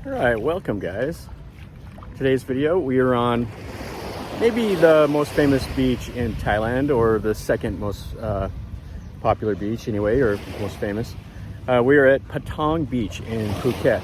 All right, welcome guys. Today's video, we are on maybe the most famous beach in Thailand, or the second most popular beach anyway, or most famous. We are at Patong Beach in Phuket.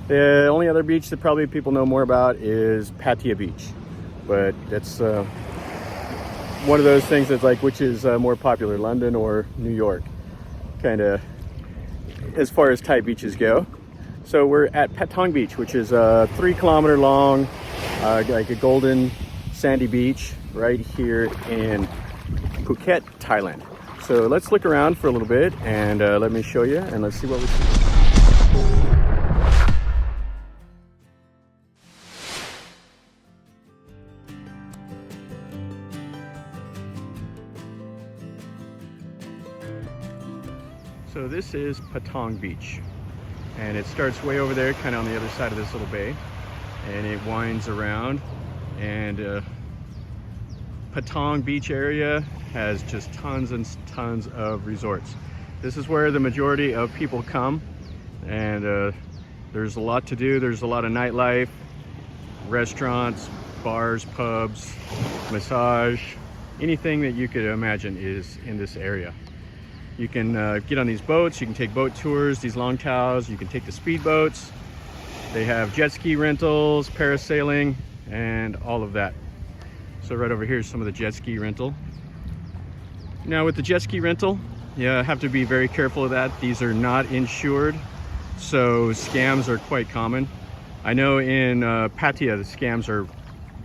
The only other beach that probably people know more about is Pattaya Beach, but that's one of those things that's like, which is more popular, London or New York, kind of as far as Thai beaches go. So we're at Patong Beach, which is a 3 kilometer long, like a golden sandy beach right here in Phuket, Thailand. So let's look around for a little bit and let me show you, and let's see what we see. So this is Patong Beach, and it starts way over there, kind of on the other side of this little bay, and it winds around. And Patong Beach area has just tons and tons of resorts. This is where the majority of people come, and there's a lot to do. There's a lot of nightlife, restaurants, bars, pubs, massage, anything that you could imagine is in this area. You can get on these boats, you can take boat tours, these long tows, you can take the speedboats. They have jet ski rentals, parasailing, and all of that. So right over here is some of the jet ski rental. Now with the jet ski rental, you have to be very careful of that. These are not insured, so scams are quite common. I know in Pattaya, the scams are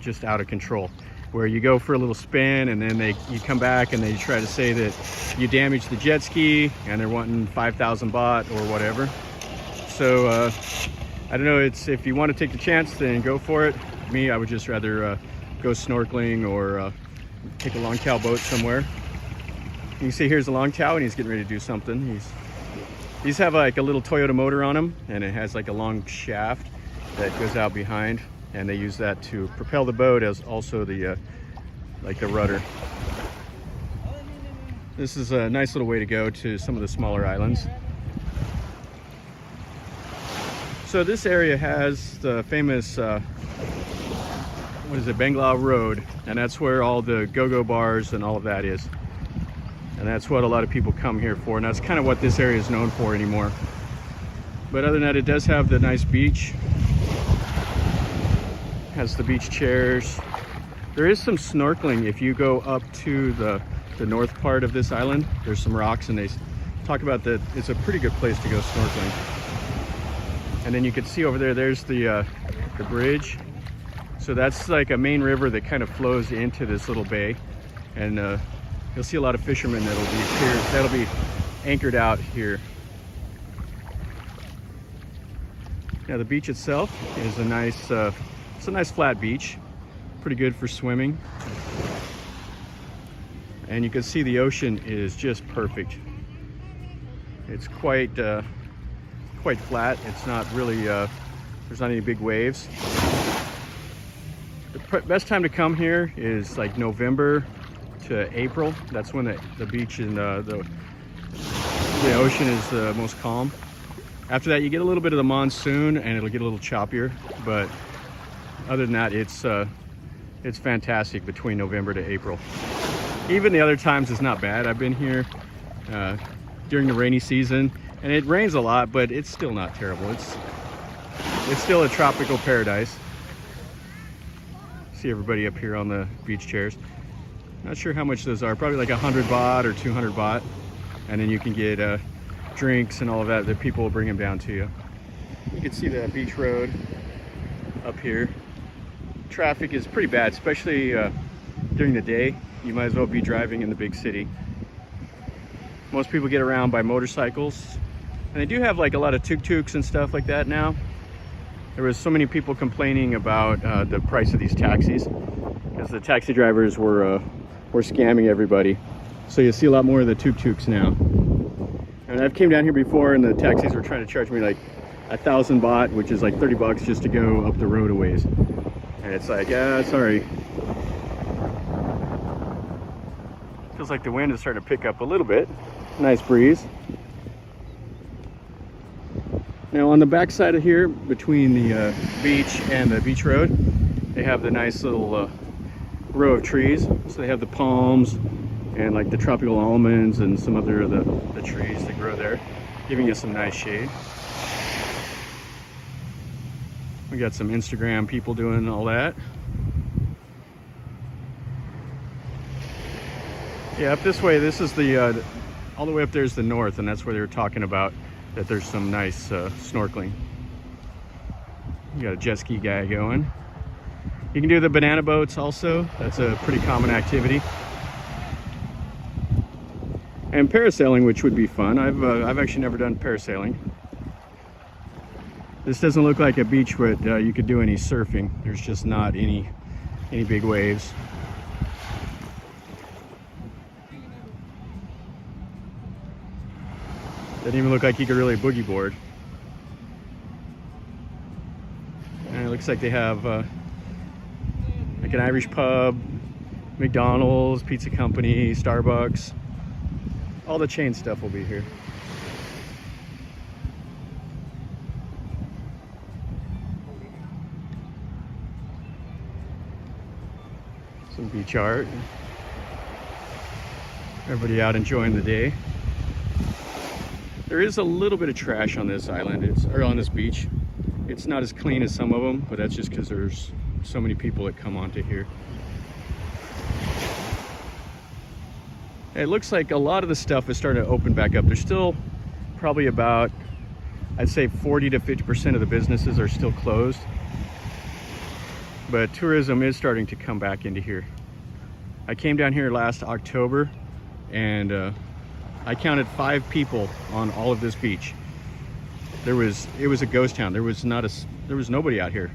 just out of control, where you go for a little spin and then you come back and they try to say that you damaged the jet ski and they're wanting 5,000 baht or whatever. So I don't know, it's, if you want to take the chance, then go for it. Me, I would just rather go snorkeling or take a long cow boat somewhere. You can see here's a long cow and he's getting ready to do something. These have like a little Toyota motor on them, and it has like a long shaft that goes out behind, and they use that to propel the boat, as also the like the rudder. This is a nice little way to go to some of the smaller islands. So this area has the famous what is it, Bangla Road, and that's where all the go-go bars and all of that is, and that's what a lot of people come here for, and that's kind of what this area is known for anymore. But other than that, it does have the nice beach. Has the beach chairs. There is some snorkeling if you go up to the north part of this island. There's some rocks, and they talk about that it's a pretty good place to go snorkeling. And then you can see over there, there's the bridge. So that's like a main river that kind of flows into this little bay, and you'll see a lot of fishermen that'll be anchored out here. Now the beach itself is a nice it's a nice flat beach, pretty good for swimming. And you can see the ocean is just perfect. It's quite flat. It's not really, there's not any big waves. The best time to come here is like November to April. That's when the beach and the ocean is the most calm. After that, you get a little bit of the monsoon and it'll get a little choppier, but other than that, it's fantastic between November to April. Even the other times is not bad. I've been here during the rainy season, and it rains a lot, but it's still not terrible. It's still a tropical paradise. See everybody up here on the beach chairs. Not sure how much those are. Probably like 100 baht or 200 baht, and then you can get drinks and all of that. That people will bring them down to you. You can see the beach road up here. Traffic is pretty bad, especially during the day. You might as well be driving in the big city. Most people get around by motorcycles, and they do have like a lot of tuk-tuks and stuff like that now. There was so many people complaining about the price of these taxis, because the taxi drivers were scamming everybody. So you see a lot more of the tuk-tuks now. And I've came down here before, and the taxis were trying to charge me like 1,000 baht, which is like 30 bucks just to go up the road a ways. And it's like, yeah, sorry. Feels like the wind is starting to pick up a little bit. Nice breeze. Now on the back side of here, between the beach and the beach road, they have the nice little row of trees. So they have the palms and like the tropical almonds and some other of the trees that grow there, giving you some nice shade. We got some Instagram people doing all that. Yeah, up this way, this is the, all the way up there is the north, and that's where they were talking about that there's some nice snorkeling. You got a jet ski guy going. You can do the banana boats also. That's a pretty common activity. And parasailing, which would be fun. I've actually never done parasailing. This doesn't look like a beach where you could do any surfing. There's just not any big waves. Doesn't even look like you could really boogie board. And it looks like they have like an Irish pub, McDonald's, pizza company, Starbucks. All the chain stuff will be here. Some beach art. Everybody out enjoying the day. There is a little bit of trash on this island, or on this beach. It's not as clean as some of them, but that's just because there's so many people that come onto here. It looks like a lot of the stuff is starting to open back up. There's still probably about, I'd say 40 to 50% of the businesses are still closed. But tourism is starting to come back into here. I came down here last October and I counted 5 people on all of this beach. It was a ghost town. There was nobody out here.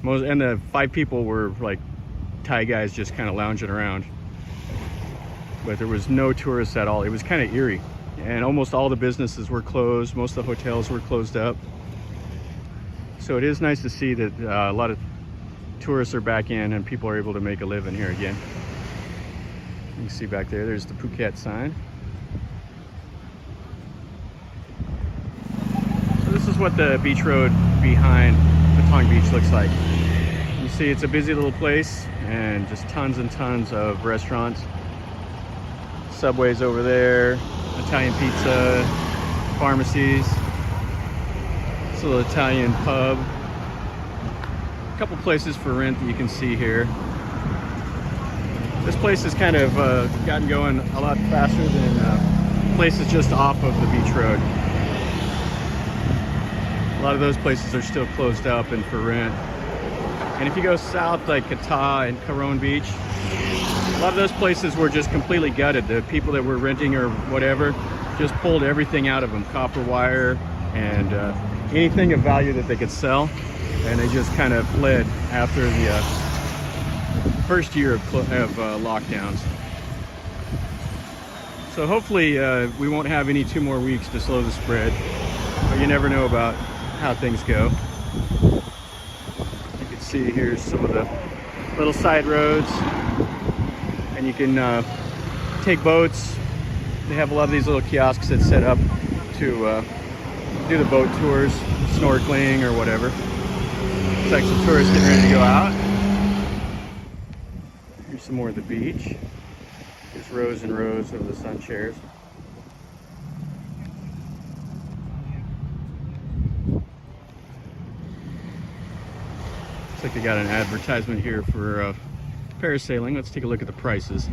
And the 5 people were like Thai guys just kind of lounging around. But there was no tourists at all. It was kind of eerie. And almost all the businesses were closed. Most of the hotels were closed up. So it is nice to see that a lot of tourists are back in and people are able to make a living here again. You can see back there's the Phuket sign. So this is what the beach road behind Patong Beach looks like. You see it's a busy little place and just tons and tons of restaurants. Subway's over there, Italian pizza, pharmacies, this little Italian pub. A couple places for rent that you can see here. This place has kind of gotten going a lot faster than places just off of the beach road. A lot of those places are still closed up and for rent. And if you go south like Kata and Caron Beach, a lot of those places were just completely gutted. The people that were renting or whatever just pulled everything out of them, copper wire and anything of value that they could sell. And they just kind of fled after the first year of lockdowns. So hopefully we won't have any 2 more weeks to slow the spread, but you never know about how things go. You can see here's some of the little side roads, and you can take boats. They have a lot of these little kiosks that set up to do the boat tours, snorkeling or whatever. Looks like some tourists getting ready to go out. Here's some more of the beach. Just rows and rows of the sun chairs. Looks like they got an advertisement here for parasailing. Let's take a look at the prices,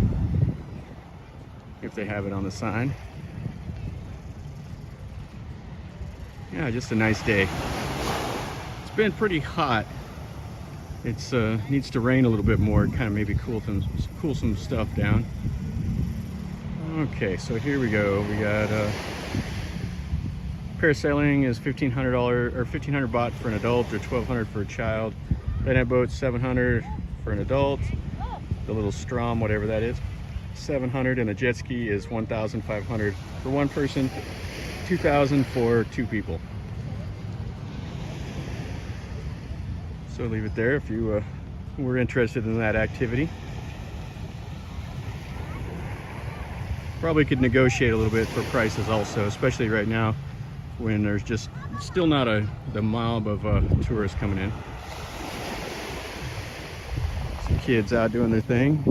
if they have it on the sign. Yeah, just a nice day. It's been pretty hot. It's needs to rain a little bit more, kind of maybe cool some stuff down. Okay, so here we go. We got parasailing is $1,500 or 1,500 baht for an adult, or 1,200 for a child. Banana boat 700 for an adult. The little strom, whatever that is, 700, and a jet ski is 1,500 for one person, 2,000 for 2 people. So leave it there if you were interested in that activity. Probably could negotiate a little bit for prices also, especially right now when there's just still not the mob of tourists coming in. Some kids out doing their thing.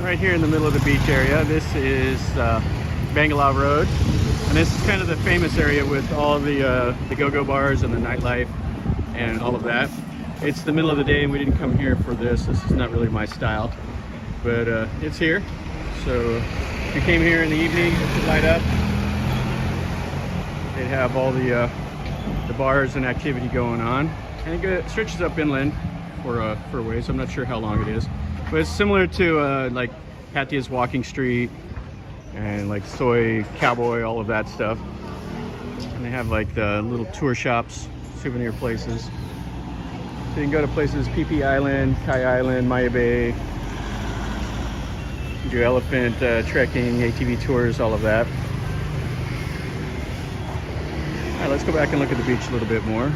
Right here in the middle of the beach area, this is Bangla Road, and this is kind of the famous area with all the go-go bars and the nightlife and all of that. It's the middle of the day and we didn't come here for this. This is not really my style, but it's here. So if you came here in the evening to light up, they have all the bars and activity going on, and it stretches up inland for a ways. I'm not sure how long it is. But it's similar to like Patia's Walking Street and like Soy Cowboy, all of that stuff. And they have like the little tour shops, souvenir places. So you can go to places, PP Island, Kai Island, Maya Bay. You do elephant trekking, ATV tours, all of that. All right, let's go back and look at the beach a little bit more.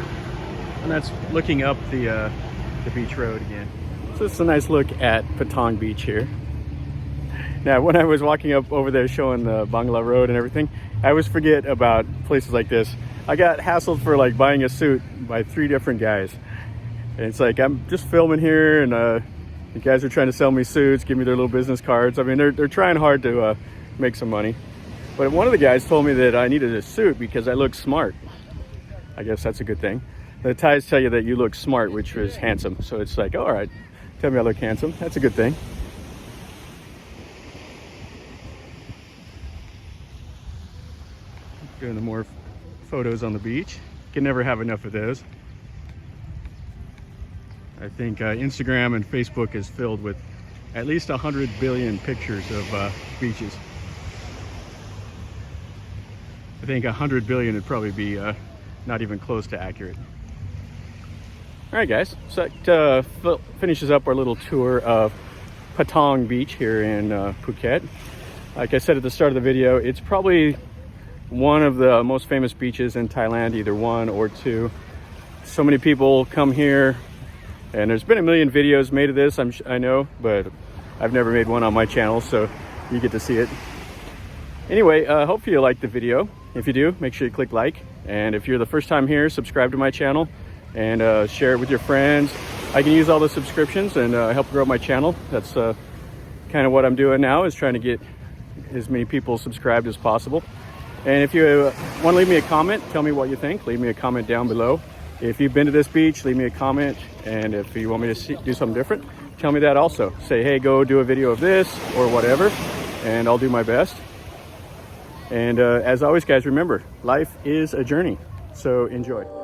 And that's looking up the beach road again. So it's a nice look at Patong Beach here. Now, when I was walking up over there showing the Bangla Road and everything, I always forget about places like this. I got hassled for like buying a suit by 3 different guys. And it's like, I'm just filming here and the guys are trying to sell me suits, give me their little business cards. I mean, they're trying hard to make some money. But one of the guys told me that I needed a suit because I look smart. I guess that's a good thing. The Thais tell you that you look smart, which is handsome. So it's like, all right. Tell me I look handsome. That's a good thing. Doing the more photos on the beach. Can never have enough of those. I think Instagram and Facebook is filled with at least 100 billion pictures of beaches. I think 100 billion would probably be not even close to accurate. All right, guys, so that finishes up our little tour of Patong Beach here in Phuket. Like I said at the start of the video, it's probably one of the most famous beaches in Thailand, either 1 or 2. So many people come here, and there's been a million videos made of this, I know, but I've never made one on my channel, so you get to see it. Anyway, hopefully you liked the video. If you do, make sure you click like, and if you're the first time here, subscribe to my channel and share it with your friends. I can use all the subscriptions and help grow my channel. That's kind of what I'm doing now, is trying to get as many people subscribed as possible. And if you want to leave me a comment, tell me what you think. Leave me a comment down below. If you've been to this beach, leave me a comment. And if you want me to do something different, tell me that also. Say, hey, go do a video of this or whatever, and I'll do my best. And as always, guys, remember, life is a journey, so enjoy.